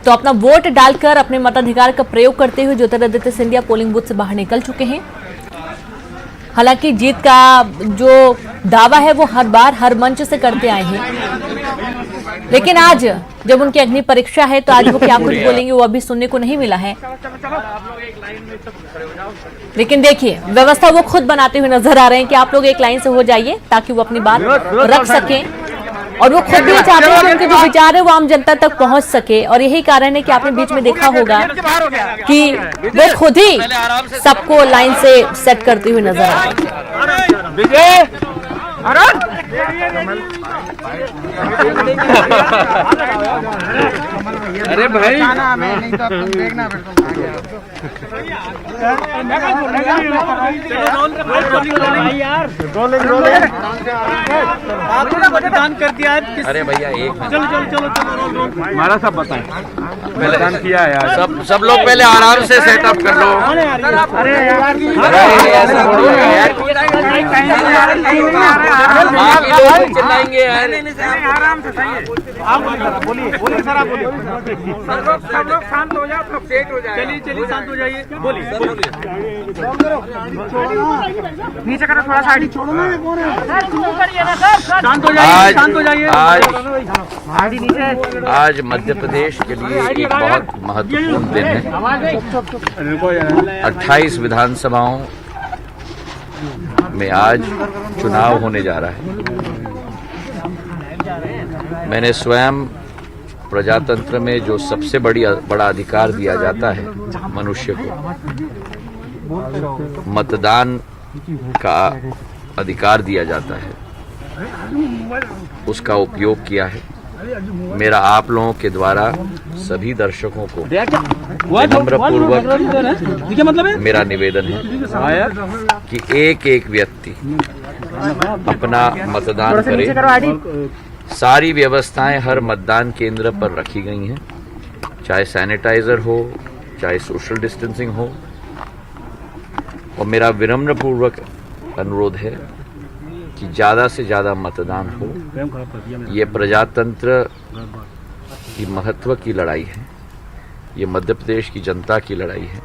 Speaker 1: तो अपना वोट डालकर अपने मताधिकार का प्रयोग करते हुए ज्योतिरादित्य सिंधिया पोलिंग बूथ से बाहर निकल चुके हैं। हालांकि जीत का जो दावा है वो हर बार हर मंच से करते आए हैं, लेकिन आज जब उनकी अग्नि परीक्षा है तो आज वो क्या कुछ बोलेंगे वो अभी सुनने को नहीं मिला है। लेकिन देखिए व्यवस्था वो खुद बनाते हुए नजर आ रहे हैं कि आप लोग एक लाइन से हो जाइए ताकि वो अपनी बात रख सकें और वो खुद भी चाहते हैं कि उनके जो विचार है वो आम जनता तक पहुंच सके। और यही कारण है कि आपने बीच में देखा होगा कि वो खुद ही सबको लाइन से सेट करते हुए नजर आ रहे हैं।
Speaker 12: अरे भाई
Speaker 11: मतदान कर दिया है।
Speaker 12: अरे भैया एक
Speaker 11: चलो
Speaker 12: हमारा सब बताएं मतदान किया है यार। सब लोग पहले आराम से सेटअप कर लो।
Speaker 11: अरे यार
Speaker 12: चिल्लाएंगे यार।
Speaker 11: आराम से सही है। आप बोलिए बोलिए सर, आप बोलिए। सब लोग शांत हो जाओ, सब सेट हो जाए। चलिए चलिए शांत हो जाइए। बोलिए नीचे करो थोड़ा सा, छोड़ो ना, शांत हो जाइए, शांत हो जाइए।
Speaker 12: आज मध्य प्रदेश के लिए एक बहुत महत्वपूर्ण दिन है। 28 विधानसभाओं में आज चुनाव होने जा रहा है। मैंने स्वयं प्रजातंत्र में जो सबसे बड़ा अधिकार दिया जाता है मनुष्य को, मतदान का अधिकार दिया जाता है, उसका उपयोग किया है। मेरा आप लोगों के द्वारा सभी दर्शकों को विनम्रपूर्वक मेरा निवेदन है कि एक एक व्यक्ति अपना मतदान करे। सारी व्यवस्थाएं हर मतदान केंद्र पर रखी गई हैं, चाहे सैनिटाइजर हो, चाहे सोशल डिस्टेंसिंग हो। और मेरा विनम्रपूर्वक अनुरोध है कि ज़्यादा से ज़्यादा मतदान हो। ये प्रजातंत्र की महत्व की लड़ाई है, ये मध्य प्रदेश की जनता की लड़ाई है।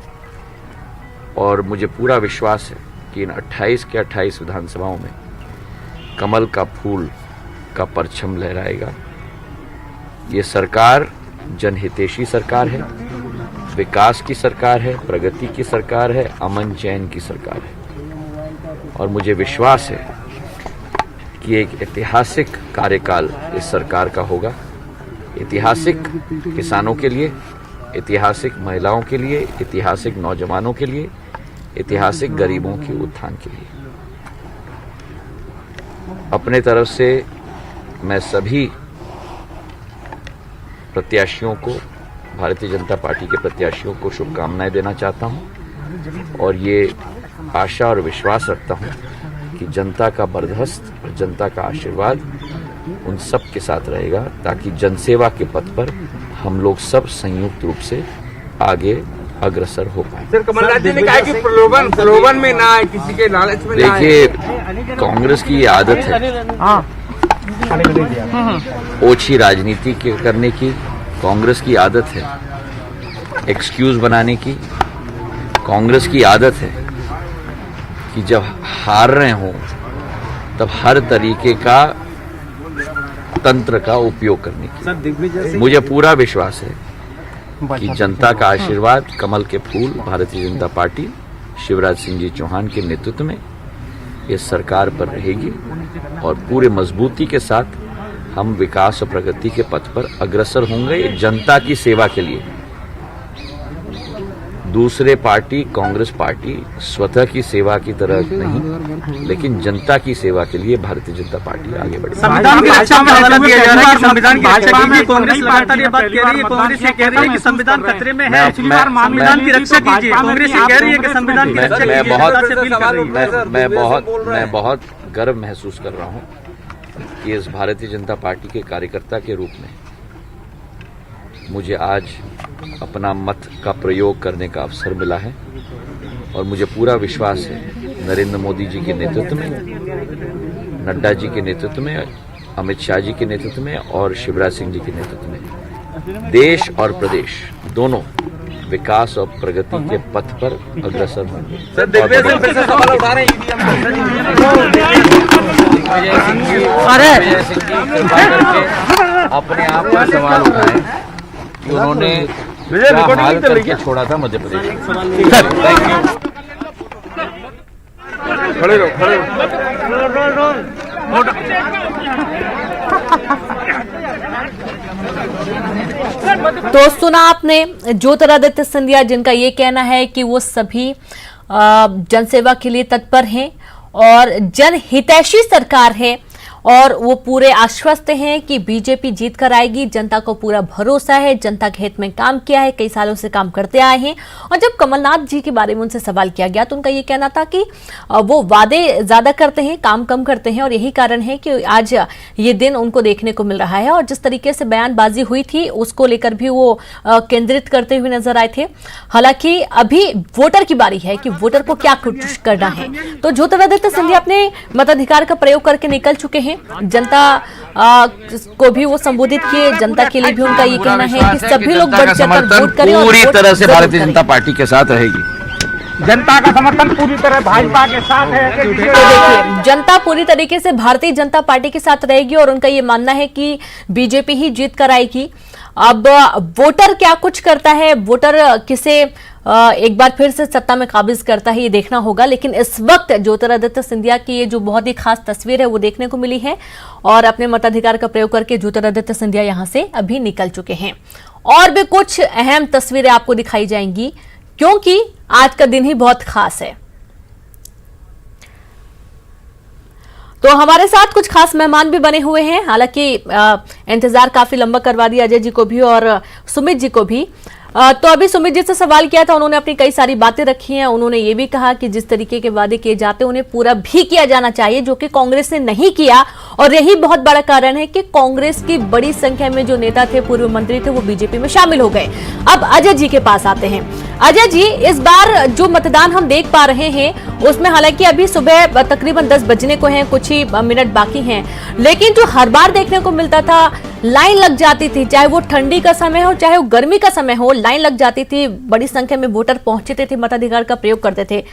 Speaker 12: और मुझे पूरा विश्वास है कि इन 28 के 28 विधानसभाओं में कमल का फूल का परचम लहराएगा। ये सरकार जनहितैषी सरकार है, विकास की सरकार है, प्रगति की सरकार है, अमन चैन की सरकार है। और मुझे विश्वास है कि एक ऐतिहासिक कार्यकाल इस सरकार का होगा। ऐतिहासिक किसानों के लिए, ऐतिहासिक महिलाओं के लिए, ऐतिहासिक नौजवानों के लिए, ऐतिहासिक गरीबों के उत्थान के लिए। अपने तरफ से मैं सभी प्रत्याशियों को, भारतीय जनता पार्टी के प्रत्याशियों को शुभकामनाएं देना चाहता हूं। और ये आशा और विश्वास रखता हूं कि जनता का बर्दस्त और जनता का आशीर्वाद उन सब के साथ रहेगा, ताकि जनसेवा के पथ पर हम लोग सब संयुक्त रूप से आगे अग्रसर हो पाए।
Speaker 11: सर, कमलनाथ जी ने कहा कि प्रलोभन में ना आए, किसी के लालच में ना आए।
Speaker 12: देखिए, कांग्रेस की ये आदत है ओछी राजनीति करने की। कांग्रेस की आदत है एक्सक्यूज बनाने की। कांग्रेस की आदत है कि जब हार रहे हों तब हर तरीके का तंत्र का उपयोग करने की। मुझे पूरा विश्वास है कि जनता का आशीर्वाद, कमल के फूल, भारतीय जनता पार्टी शिवराज सिंह जी चौहान के नेतृत्व में इस सरकार पर रहेगी। और पूरे मजबूती के साथ हम विकास और प्रगति के पथ पर अग्रसर होंगे, जनता की सेवा के लिए। दूसरे पार्टी, कांग्रेस पार्टी स्वतः की सेवा की तरह नहीं, लेकिन जनता की सेवा के लिए भारतीय जनता पार्टी आगे बढ़ेगी।
Speaker 11: संविधान की रक्षा में हवाला दिया जा रहा है कि संविधान की रक्षा कीजिए। कांग्रेस लगातार ये बात कह रही है, कांग्रेस ये कह रही है कि संविधान खतरे में है, संविधान की रक्षा कीजिए। कांग्रेस ये कह रही है कि संविधान की रक्षा कीजिए।
Speaker 12: मैं बहुत गर्व महसूस कर रहा हूँ कि इस भारतीय जनता पार्टी के कार्यकर्ता के रूप में मुझे आज अपना मत का प्रयोग करने का अवसर मिला है। और मुझे पूरा विश्वास है नरेंद्र मोदी जी के नेतृत्व में, नड्डा जी के नेतृत्व में, अमित शाह जी के नेतृत्व में और शिवराज सिंह जी के नेतृत्व में देश और प्रदेश दोनों विकास और प्रगति के पथ पर अग्रसर होंगे। अपने आप पर सवाल उठाए कि उन्होंने क्या हाल करके छोड़ा था मध्य प्रदेश।
Speaker 11: खड़े रहो, खड़े रहो।
Speaker 1: तो सुना आपने ज्योतिरादित्य सिंधिया, जिनका ये कहना है कि वो सभी जनसेवा के लिए तत्पर हैं और जनहितैषी सरकार है। और वो पूरे आश्वस्त हैं कि बीजेपी जीत कर आएगी। जनता को पूरा भरोसा है, जनता के हित में काम किया है, कई सालों से काम करते आए हैं। और जब कमलनाथ जी के बारे में उनसे सवाल किया गया तो उनका ये कहना था कि वो वादे ज्यादा करते हैं, काम कम करते हैं, और यही कारण है कि आज ये दिन उनको देखने को मिल रहा है। और जिस तरीके से बयानबाजी हुई थी उसको लेकर भी वो केंद्रित करते हुए नजर आए थे। हालांकि अभी वोटर की बारी है कि वोटर को क्या कुछ करना है। तो ज्योतिरादित्य सिंधिया अपने मताधिकार का प्रयोग करके निकल चुके हैं। जनता को भी वो संबोधित किए। जनता के लिए भी उनका ये कहना है कि सभी लोग बढ़ चढ़कर वोट करें और
Speaker 12: पूरी तरह से भारतीय जनता पार्टी के साथ रहेगी।
Speaker 11: जनता का समर्थन पूरी तरह भाजपा के साथ है।
Speaker 1: तो देखिए, जनता पूरी तरीके से भारतीय जनता पार्टी के साथ रहेगी और उनका ये मानना है कि बीजेपी ही जीत कर आएगी। अब वोटर क्या कुछ करता है, वोटर किसे एक बार फिर से सत्ता में काबिज करता है, ये देखना होगा। लेकिन इस वक्त ज्योतिरादित्य सिंधिया की ये जो बहुत ही खास तस्वीर है वो देखने को मिली है और अपने मताधिकार का प्रयोग करके ज्योतिरादित्य सिंधिया यहां से अभी निकल चुके हैं। और भी कुछ अहम तस्वीरें आपको दिखाई जाएंगी क्योंकि आज का दिन ही बहुत खास है। तो हमारे साथ कुछ खास मेहमान भी बने हुए हैं। हालांकि इंतजार काफी लंबा करवा दिया अजय जी को भी और सुमित जी को भी। तो अभी सुमित जी से सवाल किया था, उन्होंने अपनी कई सारी बातें रखी हैं। उन्होंने ये भी कहा कि जिस तरीके के वादे किए जाते हैं उन्हें पूरा भी किया जाना चाहिए, जो कि कांग्रेस ने नहीं किया। और यही बहुत बड़ा कारण है कि कांग्रेस की बड़ी संख्या में जो नेता थे, पूर्व मंत्री थे, वो बीजेपी में शामिल हो गए। अब अजय जी के पास आते हैं। अजय जी, इस बार जो मतदान हम देख पा रहे हैं उसमें हालांकि अभी सुबह तकरीबन 10 बजने को हैं, कुछ ही मिनट बाकी हैं, लेकिन जो हर बार देखने को मिलता था, लाइन लग जाती थी, चाहे वो ठंडी का समय हो चाहे वो गर्मी का समय हो, लाइन लग जाती थी, बड़ी संख्या में वोटर पहुंचते थे, मताधिकार का प्रयोग करते थे।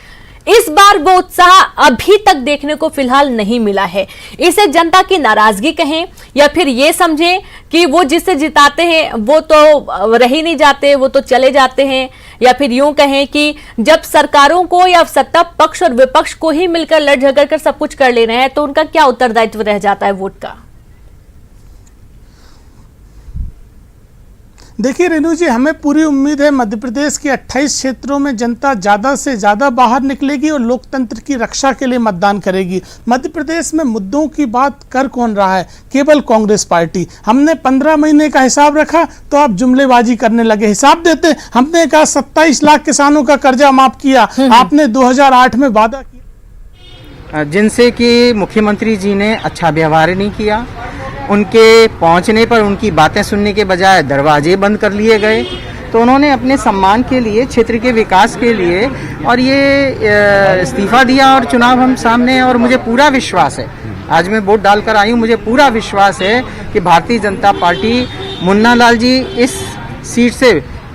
Speaker 1: इस बार वो उत्साह अभी तक देखने को फिलहाल नहीं मिला है। इसे जनता की नाराजगी कहें या फिर ये समझें कि वो जिससे जिताते हैं वो तो रह ही नहीं जाते, वो तो चले जाते हैं, या फिर यूं कहें कि जब सरकारों को या सत्ता पक्ष और विपक्ष को ही मिलकर लड़ झगड़ कर सब कुछ कर ले रहे हैं तो उनका क्या उत्तरदायित्व रह जाता है वोट का?
Speaker 4: देखिए रेणु जी, हमें पूरी उम्मीद है मध्य प्रदेश के 28 क्षेत्रों में जनता ज़्यादा से ज़्यादा बाहर निकलेगी और लोकतंत्र की रक्षा के लिए मतदान करेगी। मध्य प्रदेश में मुद्दों की बात कर कौन रहा है? केवल कांग्रेस पार्टी। हमने 15 महीने का हिसाब रखा तो आप जुमलेबाजी करने लगे। हिसाब देते, हमने कहा 27 लाख किसानों का कर्जा माफ किया, आपने 2008 में वादा किया
Speaker 11: जिनसे कि मुख्यमंत्री जी ने अच्छा व्यवहार नहीं किया। उनके पहुंचने पर उनकी बातें सुनने के बजाय दरवाजे बंद कर लिए गए। तो उन्होंने अपने सम्मान के लिए, क्षेत्र के विकास के लिए और ये इस्तीफा दिया और चुनाव हम सामने हैं। और मुझे पूरा विश्वास है, आज मैं वोट डालकर आई हूँ, मुझे पूरा विश्वास है कि भारतीय जनता पार्टी, मुन्ना लाल जी इस सीट से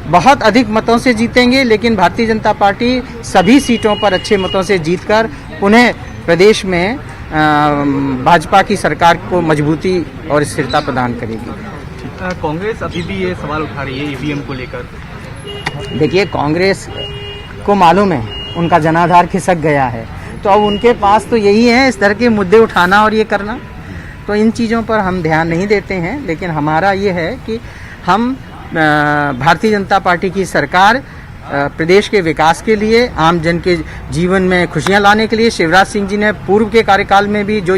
Speaker 11: बहुत अधिक मतों से जीतेंगे, लेकिन भारतीय जनता पार्टी सभी सीटों पर अच्छे मतों से जीतकर पुनः प्रदेश में भाजपा की सरकार को मजबूती और स्थिरता प्रदान करेगी।
Speaker 13: कांग्रेस अभी भी ये सवाल उठा रही है ईवीएम को लेकर।
Speaker 11: देखिए, कांग्रेस को मालूम है उनका जनाधार खिसक गया है, तो अब उनके पास तो यही है इस तरह के मुद्दे उठाना और ये करना। तो इन चीज़ों पर हम ध्यान नहीं देते हैं, लेकिन हमारा ये है कि हम भारतीय जनता पार्टी की सरकार प्रदेश के विकास के लिए, आम जन के जीवन में खुशियां लाने के लिए, शिवराज सिंह जी ने पूर्व के कार्यकाल में भी जो